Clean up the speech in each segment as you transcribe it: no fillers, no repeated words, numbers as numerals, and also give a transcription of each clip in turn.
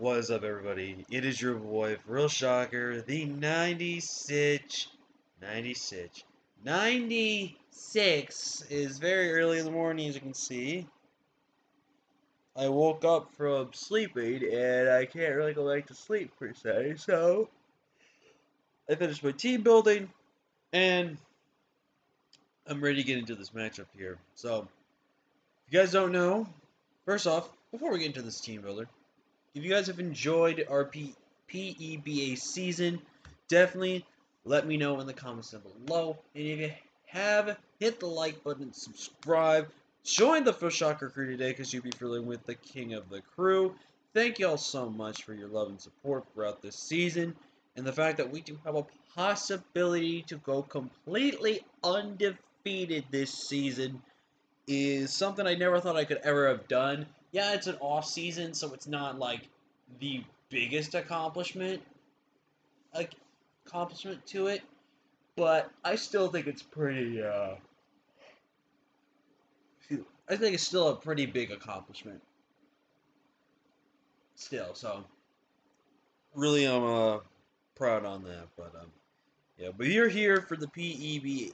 What's up, everybody? It is your boy, Real Shocker, the 96. 96 is very early in the morning, as you can see. I woke up from sleeping, and I can't really go back to sleep, per se, so I finished my team building, and I'm ready to get into this matchup here. So, if you guys don't know, first off, before we get into this team builder, if you guys have enjoyed our PEBA season, definitely let me know in the comments down below. And if you have, hit the like button, subscribe, join the Fish Shocker crew today because you'll be feeling with the king of the crew. Thank you all so much for your love and support throughout this season, and the fact that we do have a possibility to go completely undefeated this season is something I never thought I could ever have done. Yeah, it's an off season, so it's not like the biggest accomplishment to it, but I still think it's pretty I think it's still a pretty big accomplishment still. So really I'm proud on that, but yeah, but you're here for the PEBA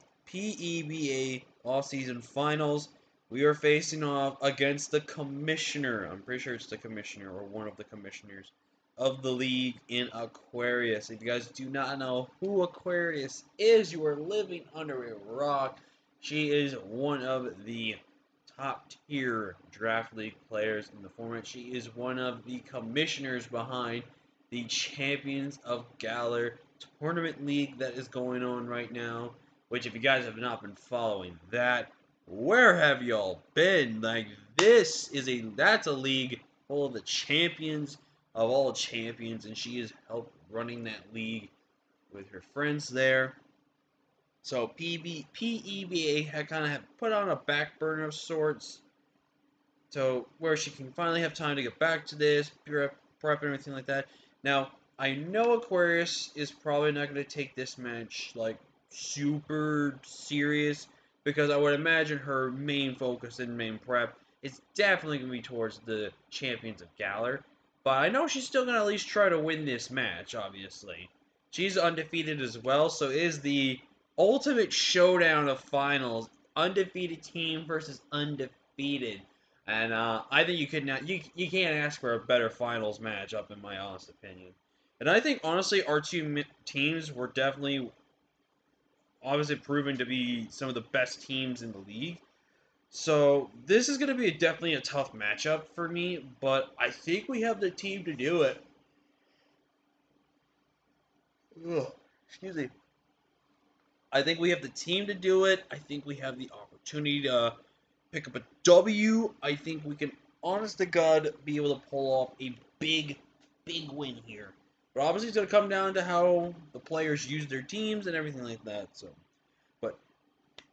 off-season finals. We are facing off against the commissioner. I'm pretty sure it's the commissioner or one of the commissioners of the league in Aquarius. If you guys do not know who Aquarius is, you are living under a rock. She is one of the top tier draft league players in the format. She is one of the commissioners behind the Champions of Galar tournament league that is going on right now, which if you guys have not been following that, where have y'all been? Like, that's a league full of the champions of all champions, and she is helped running that league with her friends there. So PEBA had kind of put on a back burner of sorts, so where she can finally have time to get back to this, prep and everything like that. Now, I know Aquarius is probably not going to take this match, like, super serious, because I would imagine her main focus and main prep is definitely going to be towards the Champions of Galar. But I know she's still going to at least try to win this match, obviously. She's undefeated as well, so it is the ultimate showdown of finals. Undefeated team versus undefeated. And I think you can't ask for a better finals matchup in my honest opinion. And I think honestly our two teams were definitely obviously proven to be some of the best teams in the league. So this is going to be definitely a tough matchup for me, but I think we have the team to do it. Ugh, excuse me. I think we have the team to do it. I think we have the opportunity to pick up a W. I think we can, honest to God, be able to pull off a big win here. But obviously, it's going to come down to how the players use their teams and everything like that. So, but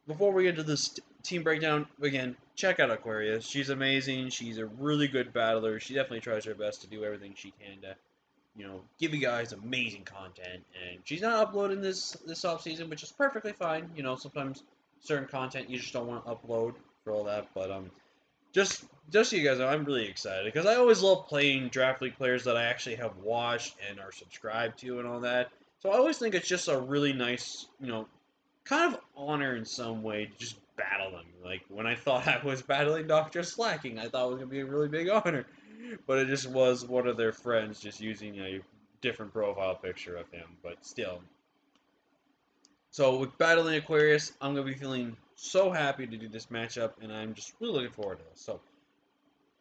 before we get to this team breakdown, again, check out Aquarius. She's amazing. She's a really good battler. She definitely tries her best to do everything she can to, give you guys amazing content. And she's not uploading this off season, which is perfectly fine. Sometimes certain content you just don't want to upload for all that. But just so you guys know, I'm really excited because I always love playing draft league players that I actually have watched and are subscribed to and all that. So I always think it's just a really nice, kind of honor in some way to just battle them. Like when I thought I was battling Dr. Slacking, I thought it was gonna be a really big honor, but it just was one of their friends just using a different profile picture of him. But still, so with battling Aquarius, I'm gonna be feeling so happy to do this matchup, and I'm just really looking forward to this. So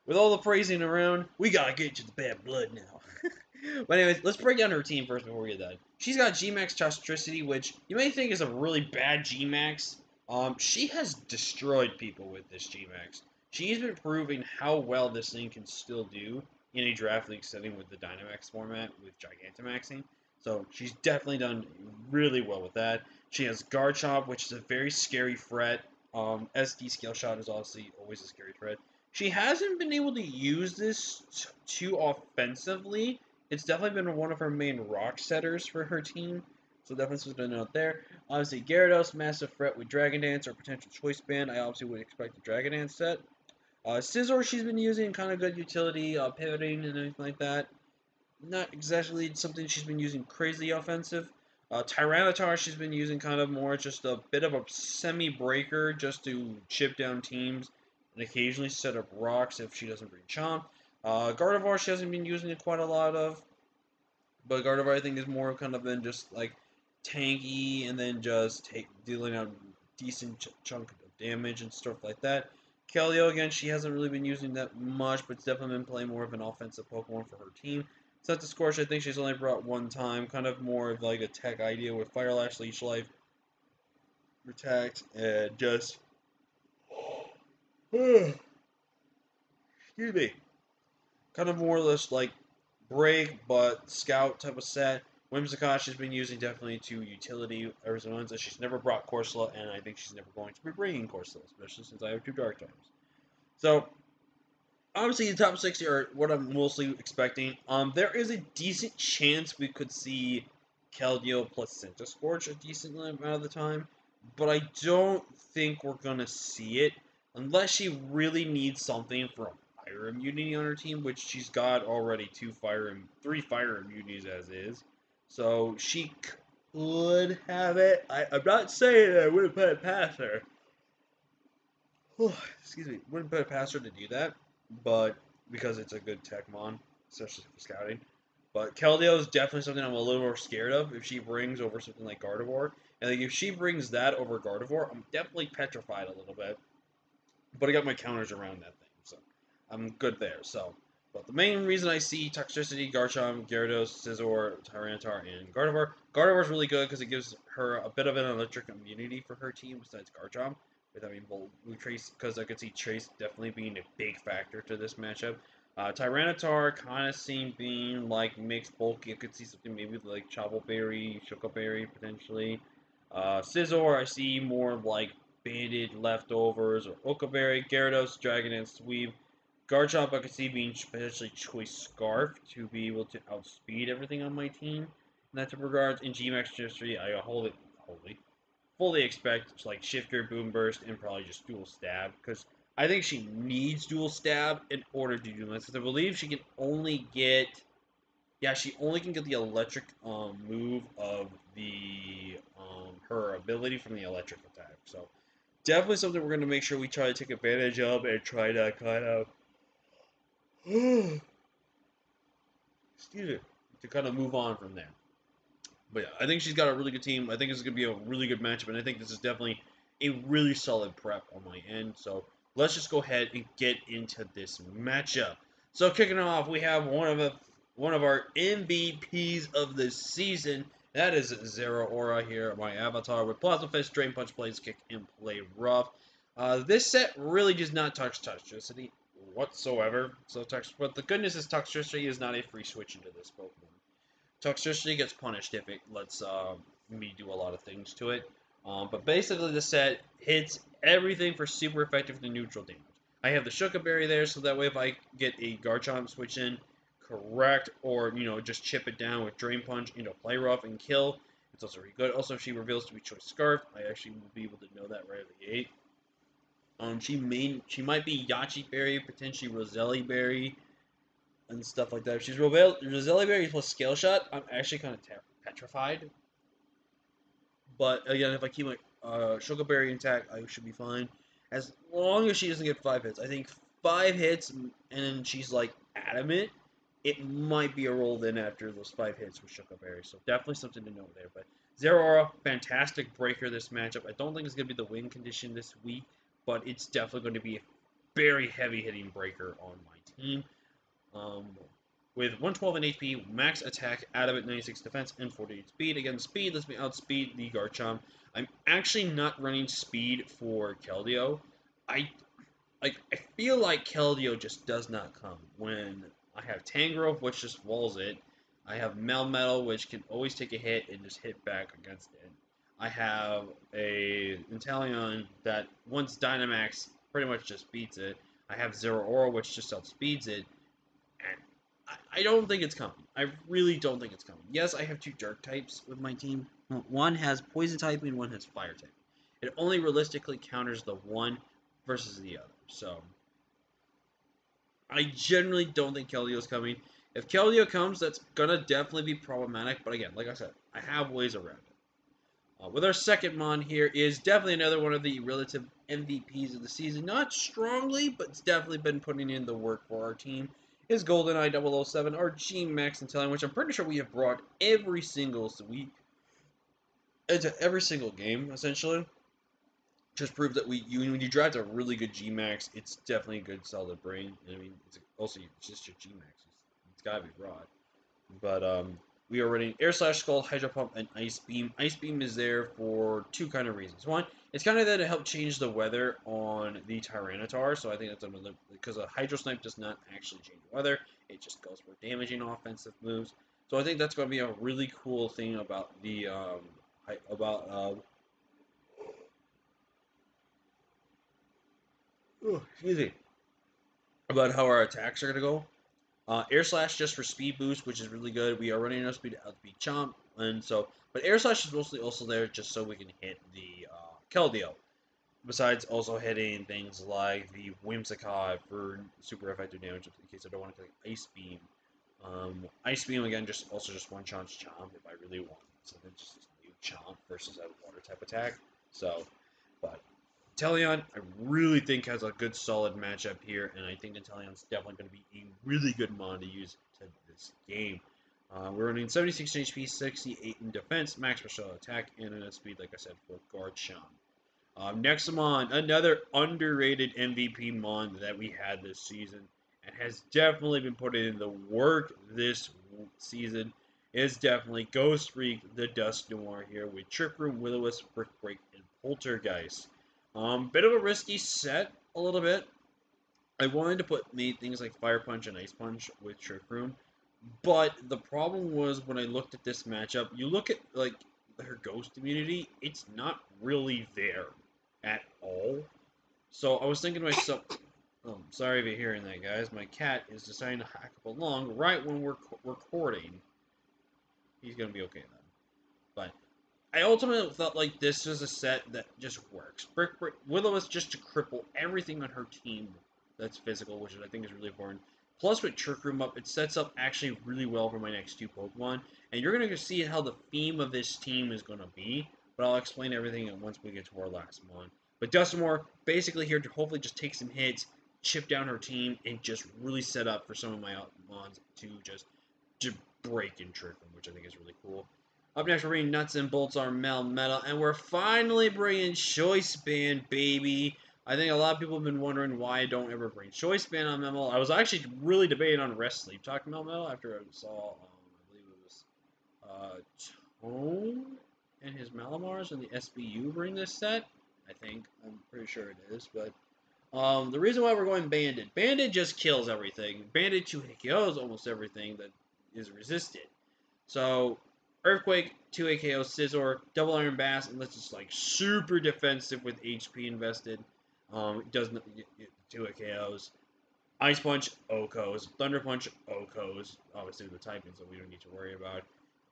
with all the praising around, we gotta get to the bad blood now. But anyways, let's break down her team first before we get that. She's got G-Max Tostricity, which you may think is a really bad G-Max. She has destroyed people with this G-Max. She's been proving how well this thing can still do in a draft league setting with the Dynamax format with Gigantamaxing. So she's definitely done really well with that. She has Garchomp, which is a very scary threat. SD Scale Shot is obviously always a scary threat. She hasn't been able to use this too offensively. It's definitely been one of her main rock setters for her team, so definitely something to note there. Obviously, Gyarados, massive threat with Dragon Dance or potential Choice Band. I obviously would expect the Dragon Dance set. Scizor she's been using, kind of good utility, pivoting and anything like that. not exactly something she's been using crazy offensive. Tyranitar she's been using kind of more just a bit of a semi-breaker just to chip down teams and occasionally set up rocks if she doesn't bring Chomp. Gardevoir she hasn't been using it quite a lot of, but Gardevoir I think is more kind of been just like tanky and then just dealing out decent chunk of damage and stuff like that. Keldeo again, she hasn't really been using that much, but it's definitely been playing more of an offensive Pokemon for her team. Set to Scorch, I think she's only brought one time, kind of more of like a tech idea with Fire Lash, Leech Life, Protect, and just excuse me, kind of more or less like break but scout type of set. Whimsicott she's been using definitely to utility Arizona. She's never brought Corsola, and I think she's never going to be bringing Corsola, especially since I have two dark types. So obviously the top 60 are what I'm mostly expecting. There is a decent chance we could see Keldeo plus Scorch a decent amount of the time, but I don't think we're gonna see it unless she really needs something for a fire immunity on her team, which she's got already three fire immunities as is. So she could have it. I'm not saying I wouldn't put it past her. Excuse me, wouldn't put it past her to do that, but because it's a good Techmon, especially for scouting. But Keldeo is definitely something I'm a little more scared of if she brings over something like Gardevoir. And like if she brings that over Gardevoir, I'm definitely petrified a little bit. But I got my counters around that thing, so I'm good there. So, but the main reason I see Toxtricity, Garchomp, Gyarados, Scizor, Tyranitar, and Gardevoir. Gardevoir's really good because it gives her a bit of an electric immunity for her team besides Garchomp. With I mean, Trace, because I could see Trace definitely being a big factor to this matchup. Tyranitar kind of seemed being like mixed bulky. I could see something maybe like Chople Berry, Choco Berry potentially. Scizor, I see more like banded leftovers or Okaberry, Gyarados, Dragonite, Sweep. Garchomp I could see being potentially Choice Scarf to be able to outspeed everything on my team. In that type of regards, in Gmax history, I fully expect like Shifter, Boom Burst, and probably just Dual Stab because I think she needs Dual Stab in order to do this. Because I believe she can only get, yeah, she only can get the electric move of the her ability from the electric attack. So definitely something we're going to make sure we try to take advantage of and try to kind of excuse me, to kind of move on from there. But yeah, I think she's got a really good team. I think this is going to be a really good matchup, and I think this is definitely a really solid prep on my end. So let's just go ahead and get into this matchup. So kicking it off, we have one of our MVPs of the season. That is Zeraora here, my avatar with Plasma Fist, Drain Punch, Blaze Kick, and Play Rough. This set really does not touch Toxtricity whatsoever. But the goodness is Toxtricity is not a free switch into this Pokemon. Toxtricity gets punished if it lets me do a lot of things to it. But basically, the set hits everything for super effective to neutral damage. I have the Shuka Berry there, so that way if I get a Garchomp switch in correct, or just chip it down with Drain Punch into Play Rough and kill, it's also really good. Also, if she reveals to be Choice Scarf, I actually will be able to know that right at the gate. She might be Yachi Berry, potentially Roselli Berry, and stuff like that. If she's Roselli Berry plus Scale Shot, I'm actually kind of petrified. But again, if I keep my Sugar Berry intact, I should be fine. As long as she doesn't get 5 hits. I think 5 hits, and then she's like adamant, it might be a roll then after those 5 hits with Sugar Berry. So definitely something to note there. But Zeraora, fantastic breaker this matchup. I don't think it's going to be the win condition this week, but it's definitely going to be a very heavy hitting breaker on my team. With 112 in HP, max attack, adamant 96 defense, and 48 speed. Again, speed lets me outspeed the Garchomp. I'm actually not running speed for Keldeo. I I feel like Keldeo just does not come when I have Tangrowth, which just walls it. I have Melmetal, which can always take a hit and just hit back against it. I have a Inteleon that once Dynamax pretty much just beats it. I have Zeraora, which just outspeeds it. And I don't think it's coming. I really don't think it's coming. Yes, I have 2 dark types with my team. One has poison typing and one has fire typing. It only realistically counters the one versus the other. So I generally don't think Keldeo's coming. If Keldeo comes, that's gonna definitely be problematic. But again, like I said, I have ways around it. With our second Mon here is definitely another one of the relative MVPs of the season. Not strongly, but it's definitely been putting in the work for our team. Is GoldenEye 007, our G-Max Intellion, which I'm pretty sure we have brought every single week into every single game, essentially. Just proves that when you draft a really good G-Max, it's definitely a good solid brain. I mean, it's just your G-Max. It's gotta be broad. But we are running Air Slash Skull, Hydro Pump, and Ice Beam. Ice Beam is there for two kind of reasons. One, it's kind of there to help change the weather on the Tyranitar, so I think that's because a Hydro Snipe does not actually change the weather. It just goes for damaging offensive moves. So I think that's going to be a really cool thing about the excuse me, about how our attacks are going to go. Air Slash just for speed boost, which is really good. We are running enough speed to outbeat Chomp, and so, but Air Slash is mostly also there just so we can hit the Keldeo. Besides also hitting things like the Whimsicott for super effective damage in case I don't want to click Ice Beam. Ice Beam again just one shot Chomp if I really want something just new Chomp versus a water type attack. So, but Inteleon, I really think has a good solid matchup here, and I think Inteleon's definitely going to be a really good mon to use to this game. We're running 76 in HP, 68 in defense, max special attack, and a speed, like I said, for Garchomp. Next mon, another underrated MVP mon that we had this season, and has definitely been putting in the work this season, is definitely Ghost Freak, the Dusknoir here, with Trick Room, Will-O-Wisp, Brick Break, and Poltergeist. Bit of a risky set, a little bit. I wanted to put things like Fire Punch and Ice Punch with Trick Room, but the problem was when I looked at this matchup, you look at like her Ghost immunity, it's not really there at all. So I was thinking to myself, oh, sorry if you're hearing that, guys. My cat is deciding to hack up along right when we're recording. He's gonna be okay then. But I ultimately felt like this was a set that just works. Brick Will-O-Wisp just to cripple everything on her team that's physical, which I think is really important. Plus, with Trick Room up, it sets up actually really well for my next two Pokemon. And you're going to see how the theme of this team is going to be. But I'll explain everything once we get to our last mon. But Dusknoir, basically here to hopefully just take some hits, chip down her team, and just really set up for some of my mons to just break in Trick Room, which I think is really cool. Up next, we're bringing Nuts and Bolts, our Melmetal, and we're finally bringing Choice Band, baby. I think a lot of people have been wondering why I don't ever bring Choice Band on Melmetal. I was actually really debating on Rest Sleep talking Melmetal after I saw, I believe it was Tone and his Malamars and the SBU bring this set. I think. I'm pretty sure it is, but the reason why we're going Banded. Banded just kills everything. Banded 2-hit KOs almost everything that is resisted. So, Earthquake, 2 AKO, Scizor, Double Iron Bass, and that's just like super defensive with HP invested. It does 2 AKOs. Ice Punch, OKOs. Thunder Punch, OKOs. Obviously the typing, so we don't need to worry about.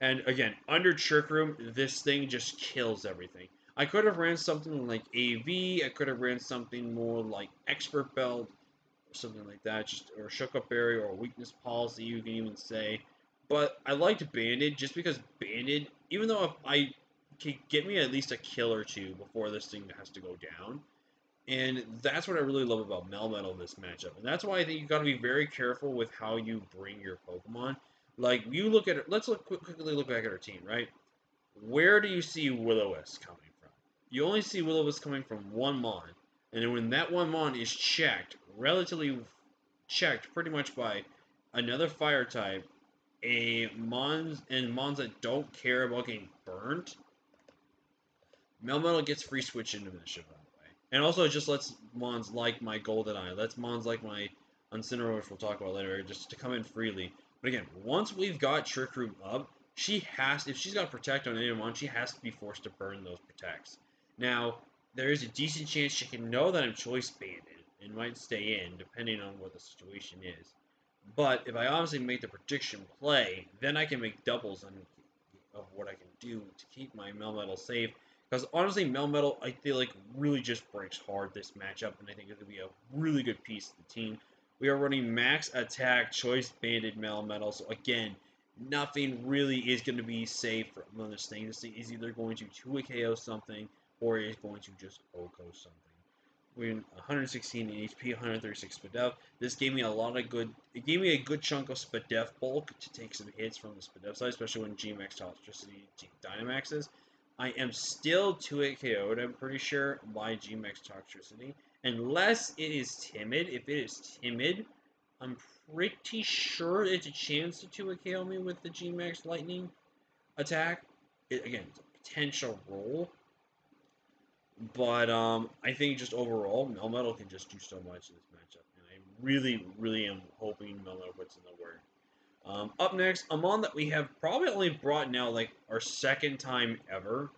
And again, under Trick Room, this thing just kills everything. I could have ran something like AV. I could have ran something more like Expert Belt, or something like that, just or Shook Up Berry or Weakness Policy, you can even say. But I liked Banded just because Banded, even though if I can get me at least a kill or two before this thing has to go down, and that's what I really love about Melmetal in this matchup. And that's why I think you got to be very careful with how you bring your Pokemon. Like, you look at it, let's quickly look back at our team, right? Where do you see Will-O-Wisp coming from? You only see Will-O-Wisp coming from one Mon. And when that one Mon is checked, relatively checked pretty much by another Fire type, Mons that don't care about getting burnt, Melmetal gets free switch into Mischief that way. And also it just lets Mons like my GoldenEye, lets Mons like my Incineroar, which we'll talk about later, just to come in freely. But again, once we've got Trick Room up, if she's got Protect on any Mon, she has to be forced to burn those Protects. Now, there is a decent chance she can know that I'm Choice Banded and might stay in, depending on what the situation is. But if I obviously make the prediction play, then I can make doubles of what I can do to keep my Melmetal safe. Because honestly, Melmetal, I feel like, really just breaks hard this matchup, and I think it could be a really good piece of the team. We are running max attack, choice banded metal. So again, nothing really is going to be safe from this thing. This thing is either going to 2 KO something or it is going to just OHKO something. We're 116 in HP, 136 Spadef. This gave me a lot of good. It gave me a good chunk of Spadef bulk to take some hits from the Spadef side, especially when Gmax Toxtricity Dynamaxes. I am still 2-8 KO'd, I'm pretty sure, by Gmax Toxtricity. Unless it is timid. If it is timid, I'm pretty sure it's a chance to 2-8 KO me with the Gmax Lightning attack. Again, it's a potential roll. But I think just overall, Melmetal can just do so much in this matchup, and I really, really am hoping Melmetal puts in the work. Up next, a mon that we have probably only brought now like our second time ever,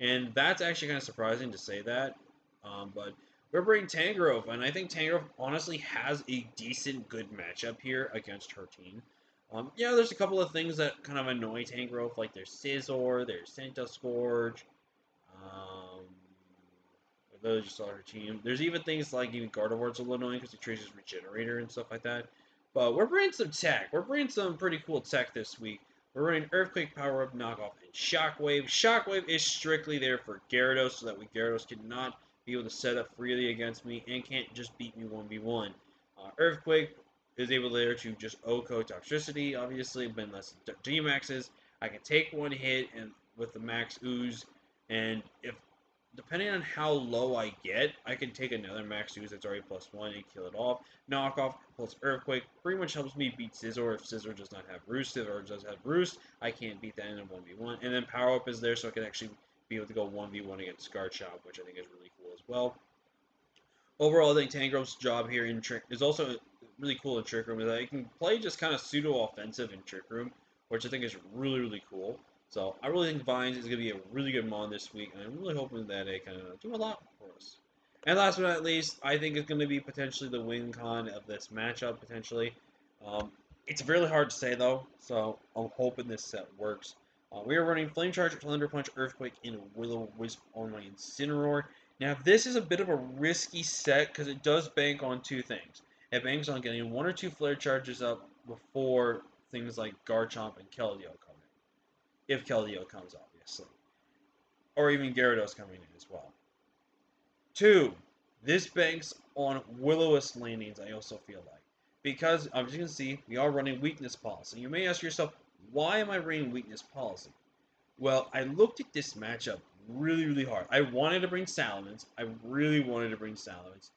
and that's actually kind of surprising to say that. But we're bringing Tangrowth, and I think Tangrowth honestly has a decent, good matchup here against her team. Yeah, there's a couple of things that kind of annoy Tangrowth, like there's Scizor, there's Centiskorch. Um, those just saw her team. There's even things like even Gardevoir's a little annoying because he traces Regenerator and stuff like that. But we're bringing some tech. We're bringing some pretty cool tech this week. We're running Earthquake, Power Up, Knockoff, and Shockwave. Shockwave is strictly there for Gyarados so that Gyarados cannot be able to set up freely against me and can't just beat me 1v1. Earthquake is able there to just OHKO Toxtricity, obviously, but unless G-Maxes, I can take one hit and with the Max Ooze, and if depending on how low I get, I can take another Max Ooze that's already +1 and kill it off. Knockoff plus Earthquake pretty much helps me beat Scizor if Scizor does not have Roost. If Scizor does have Roost, I can't beat that in a 1v1. And then Power Up is there so I can actually be able to go 1v1 against Garchomp, which I think is really cool as well. Overall, I think Tangrowth's job here in Trick is also really cool in Trick Room, is that he can play just kind of pseudo-offensive in Trick Room, which I think is really, really cool. So I really think Vines is going to be a really good mon this week, and I'm really hoping that it can do a lot for us. And last but not least, I think it's going to be potentially the win con of this matchup, potentially. It's really hard to say, though, so I'm hoping this set works. We are running Flame Charge, Thunder Punch, Earthquake, and Will-O-Wisp on my Incineroar. Now, this is a bit of a risky set because it does bank on two things. It banks on getting 1 or 2 Flare Charges up before things like Garchomp and Keldeo come in. If Keldeo comes, obviously. Or even Gyarados coming in as well. 2, this banks on Will-O-Wisp landings, I also feel like. Because, as you can see, we are running Weakness Policy. You may ask yourself, why am I running Weakness Policy? Well, I looked at this matchup really, really hard. I wanted to bring Salamence. I really wanted to bring Salamence.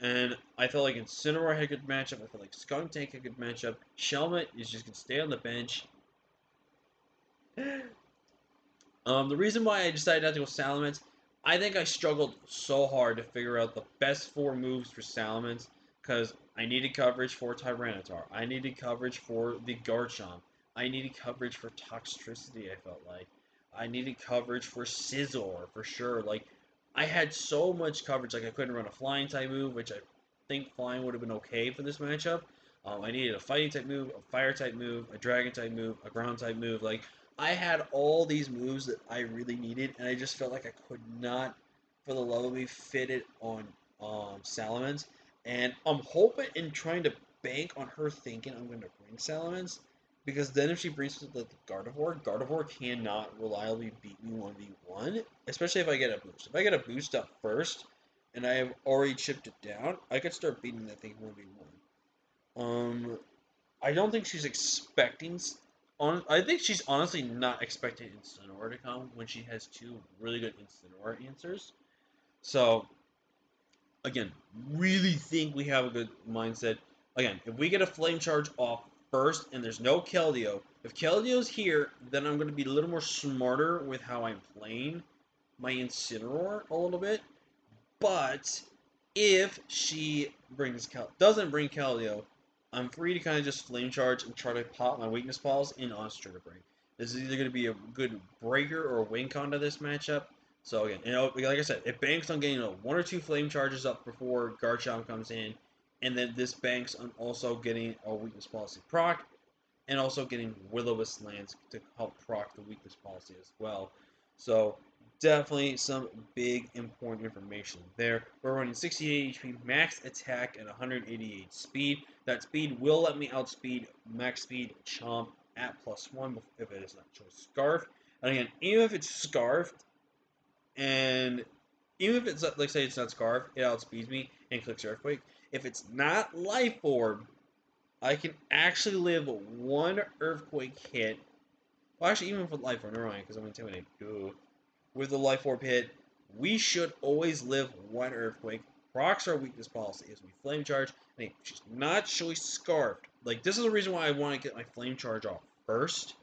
And I felt like Incineroar had a good matchup. I felt like Skuntank had a good matchup. Shelmet is just going to stay on the bench. The reason why I decided not to go Salamence, I think I struggled so hard to figure out the best 4 moves for Salamence because I needed coverage for Tyranitar. I needed coverage for the Garchomp. I needed coverage for Toxtricity, I felt like. I needed coverage for Scizor, for sure. Like, I had so much coverage, like I couldn't run a Flying type move, which I think Flying would have been okay for this matchup. I needed a Fighting type move, a Fire type move, a Dragon type move, a Ground type move. Like, I had all these moves that I really needed, and I just felt like I could not, for the love of me, fit it on Salamence. And I'm hoping and trying to bank on her thinking I'm going to bring Salamence, because then if she brings the Gardevoir, Gardevoir cannot reliably beat me 1v1, especially if I get a boost. If I get a boost up first, and I have already chipped it down, I could start beating that thing 1v1. I don't think she's expecting. I think she's honestly not expecting Incineroar to come when she has 2 really good Incineroar answers. So, again, really think we have a good mindset. Again, if we get a Flame Charge off first and there's no Keldeo, if Keldeo's here, then I'm going to be a little more smarter with how I'm playing my Incineroar a little bit. But if she doesn't bring Keldeo, I'm free to kind of just Flame Charge and try to pop my Weakness Balls in on Trigger Break. This is either going to be a good breaker or a win con to this matchup. So again, like I said, it banks on getting 1 or 2 Flame Charges up before Garchomp comes in, and then this banks on also getting a Weakness Policy proc, and also getting Will-O-Wisp lands to help proc the Weakness Policy as well. So definitely some big important information there. We're running 68 HP max attack and 188 speed. That speed will let me outspeed max speed Chomp at +1 if it is not choice Scarf. And again, even if it's Scarfed, and even if it's like say it's not Scarf, it outspeeds me and clicks Earthquake. If it's not Life Orb, I can actually live one Earthquake hit. Well, actually, even with Life Orb, never mind, because I'm Intimidated. Duh. With the Life Orb hit, we should always live one Earthquake. Rocks are weakness policy is we Flame Charge. And she's not choice Scarfed. Like, this is the reason why I want to get my Flame Charge off first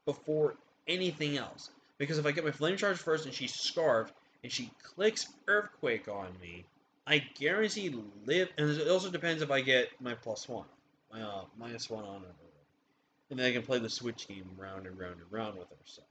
before anything else. Because if I get my Flame Charge first and she's Scarfed, and she clicks Earthquake on me, I guarantee live. And it also depends if I get my +1, my -1 on her, and then I can play the Switch game round and round and round with her. So,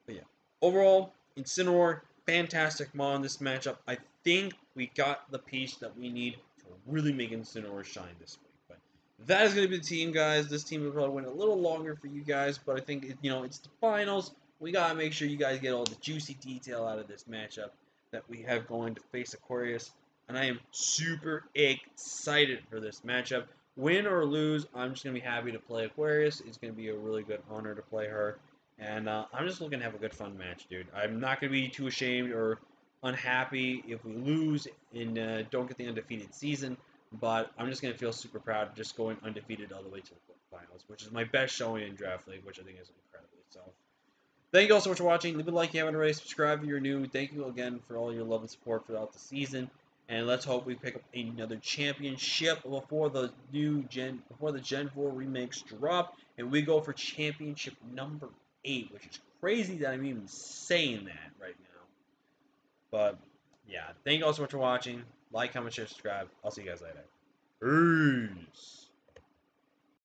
but yeah, overall, Incineroar, fantastic mod in this matchup. I think we got the piece that we need to really make Incineroar shine this week. But that is going to be the team, guys. This team will probably win a little longer for you guys, but I think it's the finals. We gotta make sure you guys get all the juicy detail out of this matchup that we have going to face Aquarius, and I am super excited for this matchup. Win or lose, I'm just gonna be happy to play Aquarius. It's gonna be a really good honor to play her. And I'm just looking to have a good fun match, dude. I'm not going to be too ashamed or unhappy if we lose and don't get the undefeated season. But I'm just going to feel super proud just going undefeated all the way to the finals, which is my best showing in Draft League, which I think is incredible. So, thank you all so much for watching. Leave a like if you haven't already. Subscribe if you're new. Thank you again for all your love and support throughout the season. And let's hope we pick up another championship before the Gen 4 remakes drop, and we go for championship number 8, which is crazy that I'm even saying that right now. But yeah, thank you all so much for watching. Like, comment, share, subscribe. I'll see you guys later. Peace.